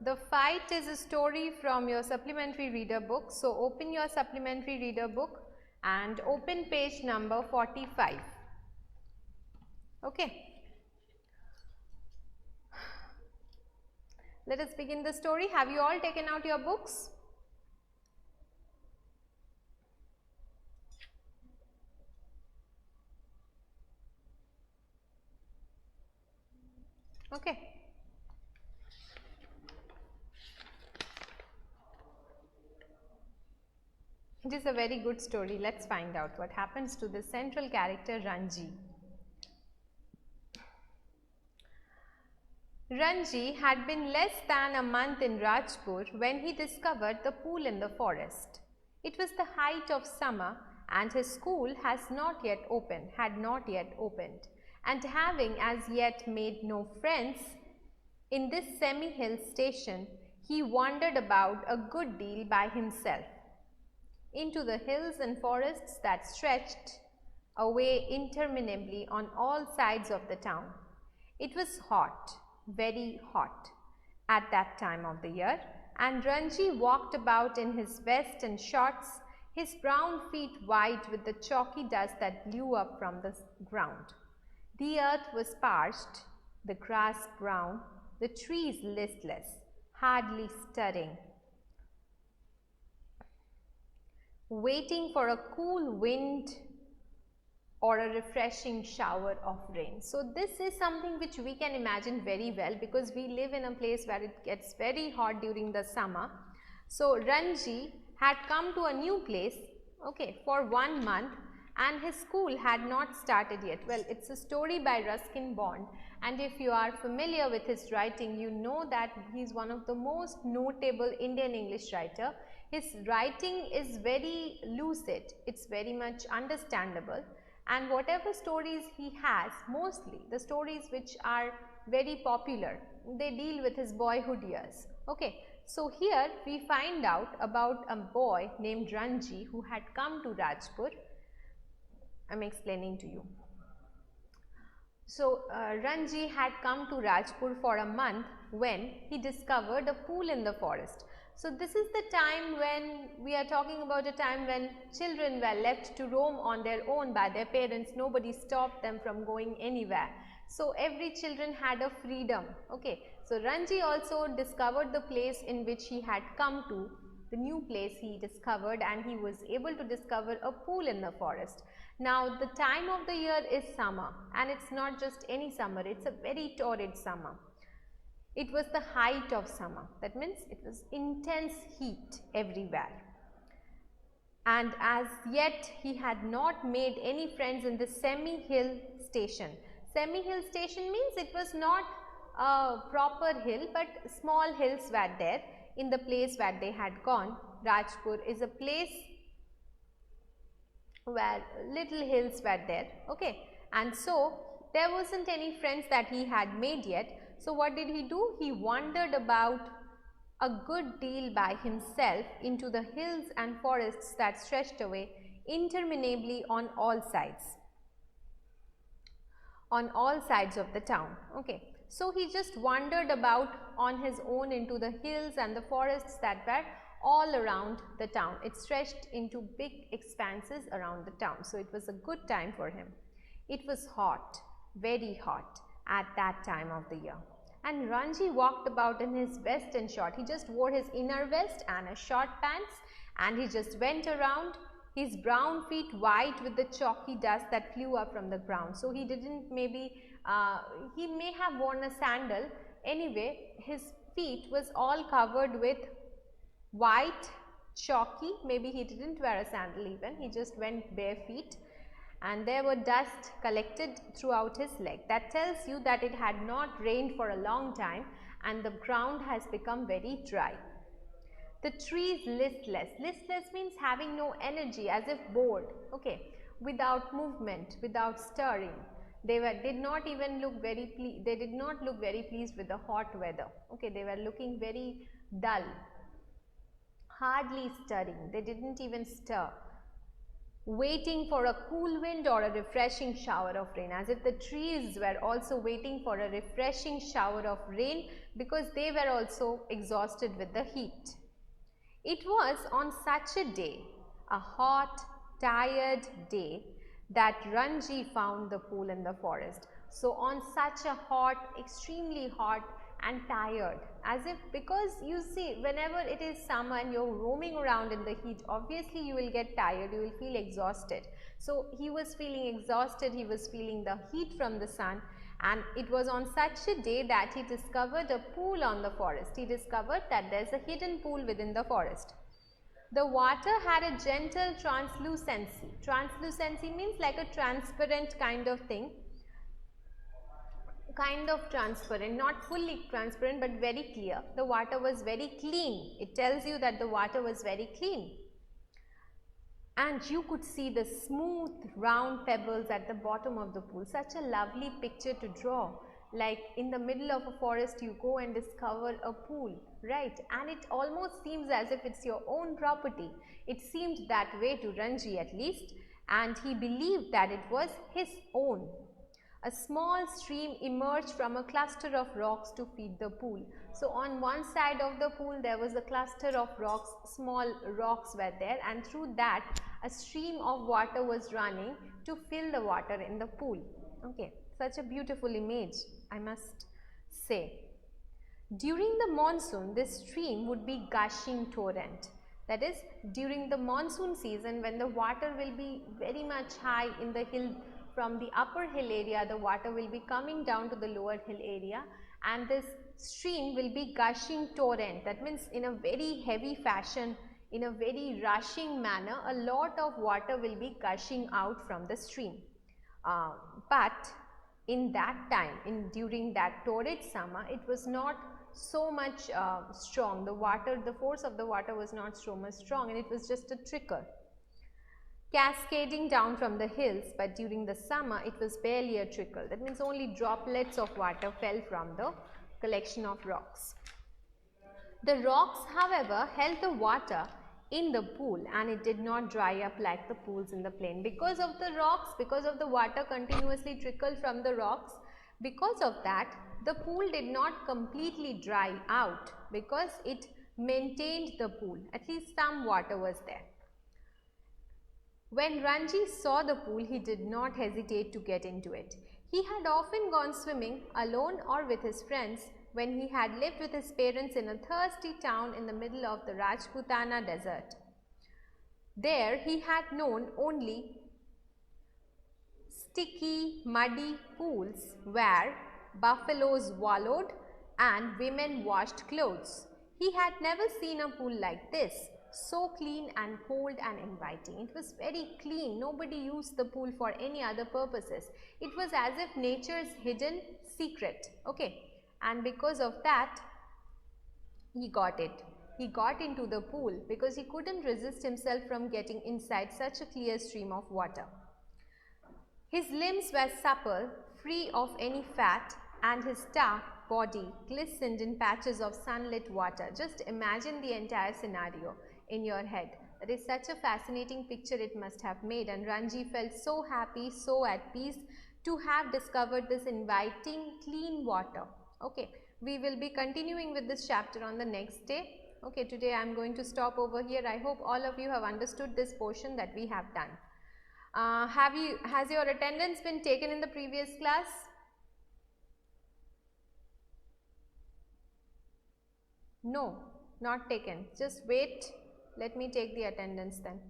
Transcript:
The fight is a story from your supplementary reader book. So, open your supplementary reader book and open page number 45. Okay. Let us begin the story. Have you all taken out your books? Okay. It is a very good story. Let's find out what happens to the central character Ranji. Ranji had been less than a month in Rajpur when he discovered the pool in the forest. It was the height of summer and his school had not yet opened, and having as yet made no friends in this Semihill station, he wandered about a good deal by himself into the hills and forests that stretched away interminably on all sides of the town. It was hot, very hot at that time of the year, and Ranji walked about in his vest and shorts, his brown feet white with the chalky dust that blew up from the ground. The earth was parched, the grass brown, the trees listless, hardly stirring, waiting for a cool wind or a refreshing shower of rain. So, this is something which we can imagine very well because we live in a place where it gets very hot during the summer. So, Ranji had come to a new place, okay, for 1 month, and his school had not started yet. Well, it's a story by Ruskin Bond, and if you are familiar with his writing, you know that he is one of the most notable Indian English writer. His writing is very lucid, it's very much understandable, and whatever stories he has, mostly the stories which are very popular, they deal with his boyhood years. Okay. So, here we find out about a boy named Ranji who had come to Rajpur. I am explaining to you. So, Ranji had come to Rajpur for a month when he discovered a pool in the forest. So, this is the time when we are talking about a time when children were left to roam on their own by their parents. Nobody stopped them from going anywhere. So, every children had a freedom. Okay. So, Ranji also discovered the place in which he had come to, the new place he discovered, and he was able to discover a pool in the forest. Now, the time of the year is summer, and it's not just any summer, it's a very torrid summer. It was the height of summer, that means it was intense heat everywhere. And as yet he had not made any friends in the Semihill station. Semihill station means it was not a proper hill, but small hills were there in the place where they had gone. Rajpur is a place where little hills were there, okay, and so there wasn't any friends that he had made yet. So, what did he do? He wandered about a good deal by himself into the hills and forests that stretched away interminably on all sides of the town. Okay. So, he just wandered about on his own into the hills and the forests that were all around the town. It stretched into big expanses around the town. So, it was a good time for him. It was hot, very hot at that time of the year. And Ranji walked about in his vest and short. He just wore his inner vest and a short pants, and he just went around, his brown feet white with the chalky dust that flew up from the ground. So, he didn't maybe, he may have worn a sandal. Anyway, his feet was all covered with white chalky, maybe he didn't wear a sandal even, he just went bare feet, and there were dust collected throughout his leg. That tells you that it had not rained for a long time and the ground has become very dry. The trees listless. Listless means having no energy, as if bored, okay, without movement, without stirring. They did not look very pleased with the hot weather. Okay, they were looking very dull, hardly stirring. They didn't even stir. waiting for a cool wind or a refreshing shower of rain, as if the trees were also waiting for a refreshing shower of rain because they were also exhausted with the heat. It was on such a day, a hot, tired day, that Ranji found the pool in the forest. So, on such a hot, extremely hot and tired, as if, because you see, whenever it is summer and you're roaming around in the heat, obviously you will get tired, you will feel exhausted. So, he was feeling exhausted, he was feeling the heat from the sun, and it was on such a day that he discovered a pool on the forest. He discovered that there's a hidden pool within the forest. The water had a gentle translucency. Translucency means like a transparent kind of thing. Kind of transparent, not fully transparent but very clear. The water was very clean. It tells you that the water was very clean. And you could see the smooth round pebbles at the bottom of the pool. Such a lovely picture to draw. Like in the middle of a forest you go and discover a pool, right? And it almost seems as if it's your own property. It seemed that way to Ranji at least, and he believed that it was his own. A small stream emerged from a cluster of rocks to feed the pool. So, on one side of the pool there was a cluster of rocks, small rocks were there, and through that a stream of water was running to fill the water in the pool. Okay, such a beautiful image, I must say. During the monsoon, this stream would be gushing torrent. That is, during the monsoon season, when the water will be very much high in the hill, from the upper hill area, the water will be coming down to the lower hill area, and this stream will be gushing torrent. That means in a very heavy fashion, in a very rushing manner, a lot of water will be gushing out from the stream. But in that time, during that torrid summer, it was not so much strong. The force of the water was not so much strong, and it was just a trickle cascading down from the hills. But during the summer it was barely a trickle. That means only droplets of water fell from the collection of rocks. The rocks, however, held the water in the pool, and it did not dry up like the pools in the plain. Because of the rocks, because of the water continuously trickled from the rocks, because of that the pool did not completely dry out, because it maintained the pool. At least some water was there. When Ranji saw the pool, he did not hesitate to get into it. He had often gone swimming alone or with his friends when he had lived with his parents in a thirsty town in the middle of the Rajputana desert. There he had known only sticky, muddy pools where buffaloes wallowed and women washed clothes. He had never seen a pool like this, so clean and cold and inviting. It was very clean. Nobody used the pool for any other purposes. It was as if nature's hidden secret. Okay, and because of that he got it. He got into the pool because he couldn't resist himself from getting inside such a clear stream of water. His limbs were supple, free of any fat, and his tough body glistened in patches of sunlit water. Just imagine the entire scenario in your head. That is such a fascinating picture it must have made, and Ranji felt so happy, so at peace to have discovered this inviting clean water. Okay, we will be continuing with this chapter on the next day. Okay, today I am going to stop over here. I hope all of you have understood this portion that we have done. Has your attendance been taken in the previous class? No, not taken. Just wait. Let me take the attendance then.